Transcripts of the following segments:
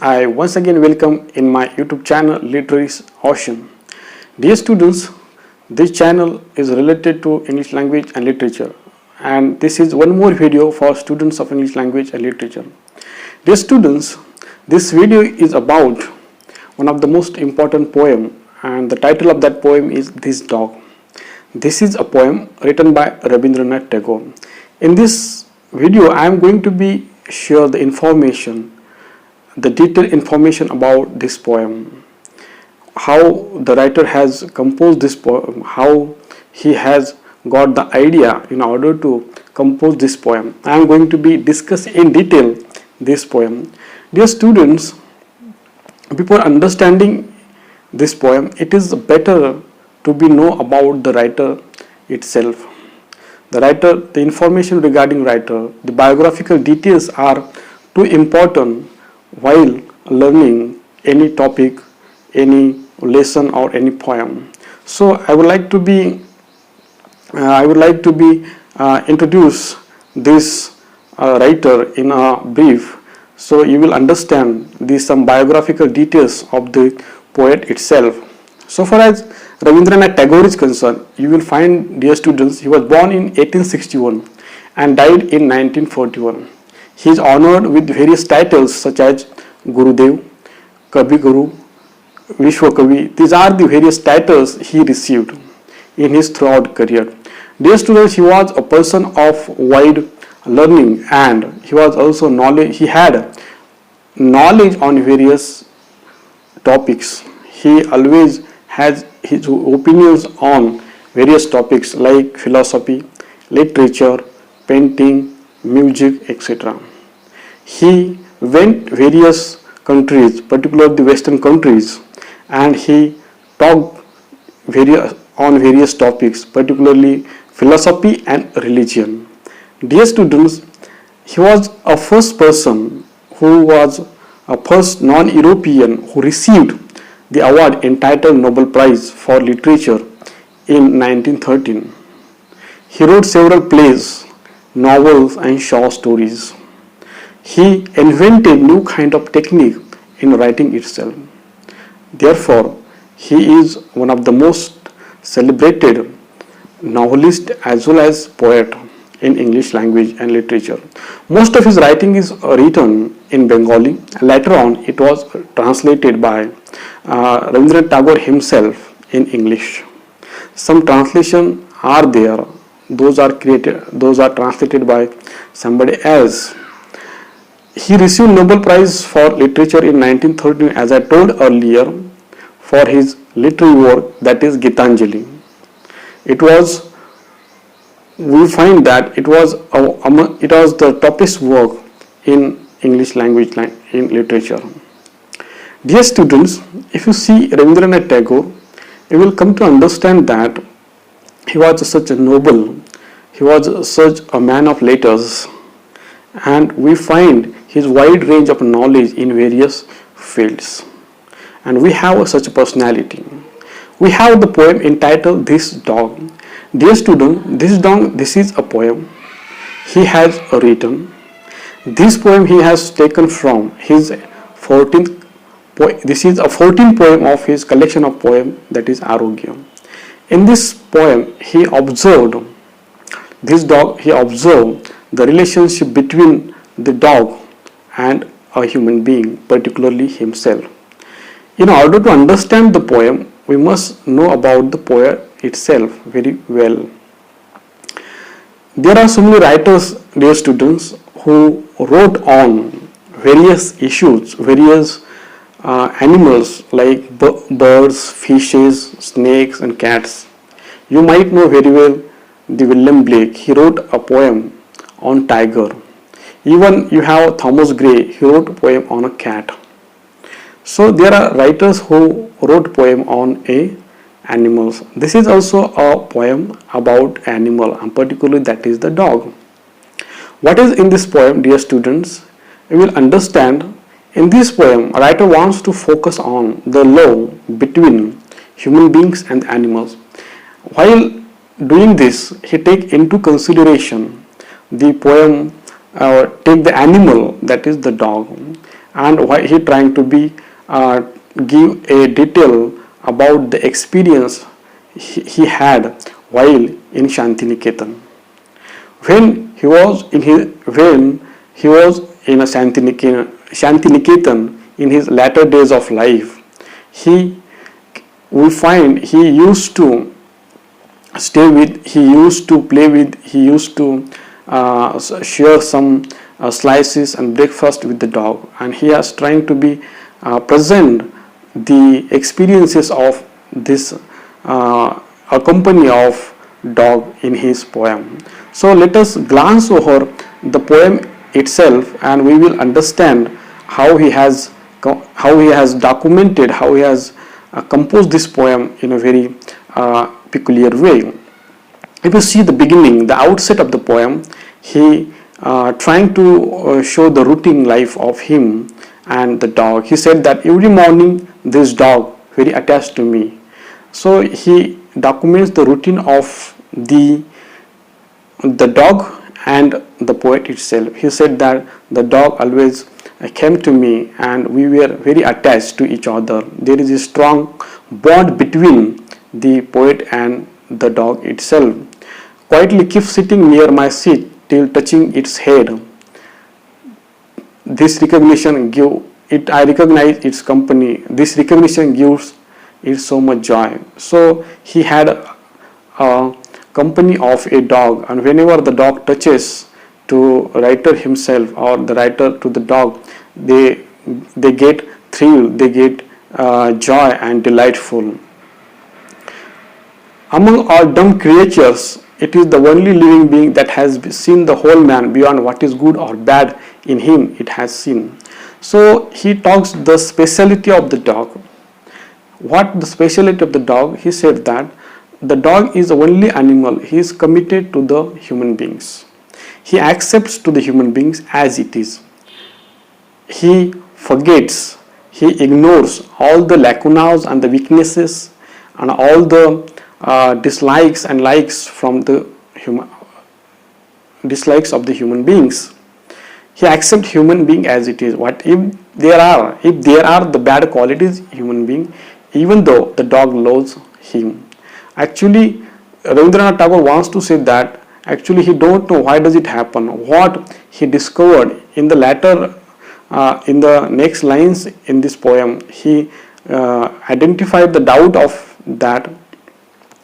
I once again welcome in my YouTube channel Literary Ocean. Dear students, this channel is related to English language and literature, and this is one more video for students of English language and literature. Dear students, this video is about one of the most important poem, and the title of that poem is This Dog. This is a poem written by Rabindranath Tagore. In this video I am going to share the information, the detailed information about this poem, how the writer has composed this poem, how he has got the idea in order to compose this poem. I am going to be discussing in detail this poem. Dear students, before understanding this poem, it is better to know about the writer itself. The writer, the information regarding writer, the biographical details are too important while learning any topic, any lesson or any poem. So I would like to introduce this writer in a brief, so you will understand some biographical details of the poet itself. So far as Rabindranath Tagore is concerned, you will find, dear students, he was born in 1861 and died in 1941. He is honored with various titles such as Gurudev, Kavi Guru, Vishwakavi. These are the various titles he received in his throughout career. Dear students, he was a person of wide learning, and he was also he had knowledge on various topics. He always has his opinions on various topics like philosophy, literature, painting, music, etc. He went various countries, particularly the Western countries, and he talked on various topics, particularly philosophy and religion. Dear students, he was a first person who was a first non-European who received the award entitled Nobel Prize for Literature in 1913. He wrote several plays, novels and short stories. He invented new kind of technique in writing itself. Therefore, he is one of the most celebrated novelist as well as poet in English language and literature. Most of his writing is written in Bengali. Later on, it was translated by Rabindranath Tagore himself in English. Some translations are there; those are translated by somebody else. He received Nobel Prize for Literature in 1913, as I told earlier, for his literary work, that is Gitanjali. We find that it was the toppest work in English language in literature. Dear students, if you see Rabindranath Tagore, you will come to understand that he was such a noble, he was such a man of letters, and we find his wide range of knowledge in various fields. And we have such a personality. We have the poem entitled This Dog. Dear student, this is a poem he has written. This poem he has taken from his 14th poem. This is a 14th poem of his collection of poems, that is Arogya. In this poem, he observed the relationship between the dog and a human being, particularly himself. In order to understand the poem, we must know about the poet itself very well. There are so many writers, dear students, who wrote on various issues, various animals like birds, fishes, snakes and cats. You might know very well the William Blake. He wrote a poem on tiger. Even you have Thomas Gray. He wrote a poem on a cat. So there are writers who wrote poem on animals. This is also a poem about animal, and particularly that is the dog. What is in this poem, dear students? You will understand. In this poem, a writer wants to focus on the love between human beings and animals. While doing this, he takes into consideration the poem, take the animal, that is the dog, and why he trying to be give a detail about the experience he had while in Shantiniketan. When he was in a Shantiniketan in his latter days of life, we find he used to stay with, he used to play with, he used to share some slices and breakfast with the dog, and he is trying to be present the experiences of this a company of dog in his poem. So let us glance over the poem itself, and we will understand how he has documented, how he has composed this poem in a very peculiar way. If you see the beginning, the outset of the poem, he trying to show the routine life of him and the dog. He said that every morning this dog very attached to me. So he documents the routine of the dog and the poet itself. He said that the dog always came to me and we were very attached to each other. There is a strong bond between the poet and the dog itself. Quietly keep sitting near my seat till touching its head. This recognition I recognize its company. This recognition gives it so much joy. So he had a company of a dog, and whenever the dog touches to writer himself or the writer to the dog, they get thrilled, they get joy and delightful. Among all dumb creatures, it is the only living being that has seen the whole man beyond what is good or bad in him it has seen. So he talks the speciality of the dog. What the speciality of the dog? He said that the dog is the only animal, he is committed to the human beings. He accepts to the human beings as it is. He forgets, he ignores all the lacunas and the weaknesses and all the dislikes and likes from the dislikes of the human beings. He accepts human being as it is. What if there are the bad qualities human being, even though the dog loves him. Actually, Rabindranath Tagore wants to say that actually he don't know why does it happen. What he discovered in the latter, in the next lines in this poem, he identified the doubt of that.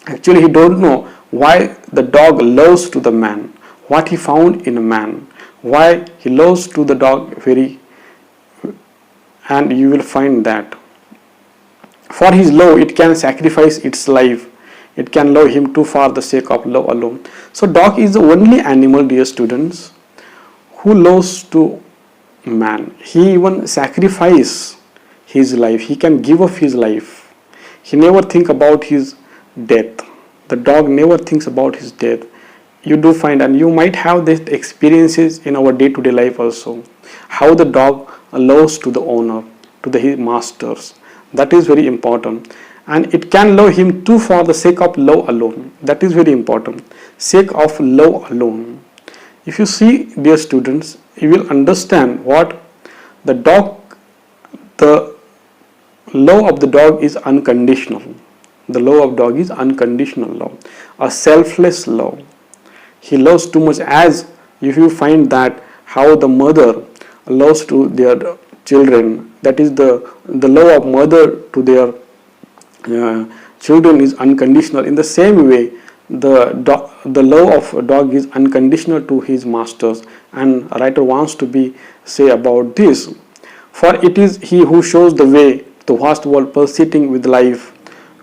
Actually, he don't know why the dog loves to the man, what he found in a man, why he loves to the dog very, and you will find that. For his love, it can sacrifice its life. It can love him too for the sake of love alone. So dog is the only animal, dear students, who loves to man. He even sacrifices his life. He can give up his life. He never think about his death. The dog never thinks about his death. You do find, and you might have these experiences in our day-to-day life also, how the dog loves to the owner, to his masters. That is very important. And it can love him too for the sake of love alone. That is very important. Sake of love alone. If you see, dear students, you will understand what the love of the dog is unconditional. The love of dog is unconditional love, a selfless love. He loves too much, as if you find that how the mother loves to their children, that is the love of mother to their children is unconditional. In the same way, the love of a dog is unconditional to his masters, and a writer wants to say about this. For it is he who shows the way, the vast world pulsating with life.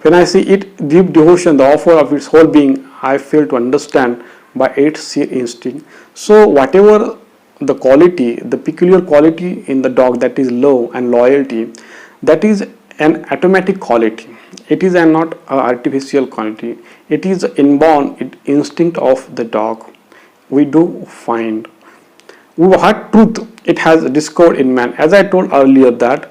When I see it, deep devotion, the offer of its whole being, I fail to understand by its sheer instinct. So whatever the quality, the peculiar quality in the dog, that is love and loyalty, that is an automatic quality. It is not an artificial quality. It is inborn instinct of the dog. We do find what truth it has discovered in man. As I told earlier, that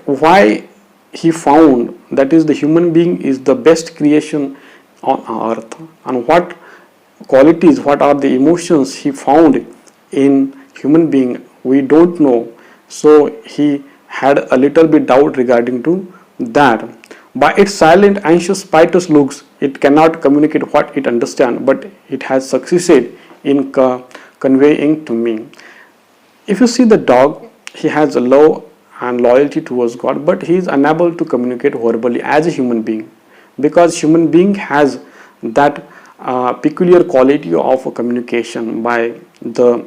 why he found that is the human being is the best creation on earth, and what qualities, what are the emotions he found in human being, we don't know. So he had a little bit doubt regarding to that. By its silent, anxious, piteous looks, it cannot communicate what it understands, but it has succeeded in conveying to me. If you see the dog, he has a love and loyalty towards God, but he is unable to communicate verbally as a human being, because human being has that peculiar quality of communication by the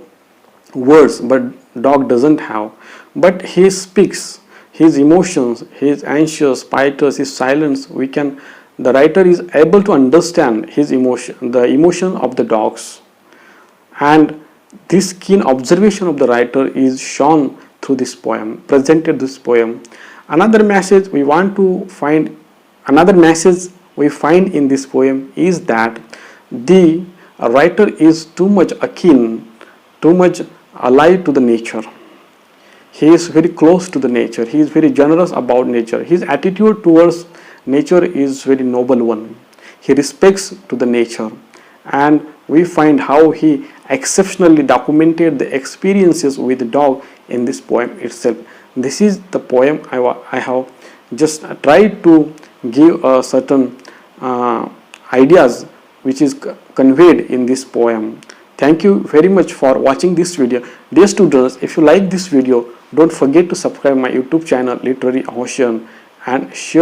words, but dog doesn't have. But he speaks his emotions, his anxious, piteous, his silence. The writer is able to understand his emotion, the emotion of the dogs, and this keen observation of the writer is shown through this poem, presented this poem. Another message we want to find, another message we find in this poem is that the writer is too much akin, too much alive to the nature. He is very close to the nature. He is very generous about nature. His attitude towards nature is very noble one. He respects to the nature, and we find how he exceptionally documented the experiences with the dog in this poem itself. This is the poem I have just tried to give a certain ideas which is conveyed in this poem. Thank you very much for watching this video. Dear students, if you like this video, don't forget to subscribe my YouTube channel Literary Ocean and share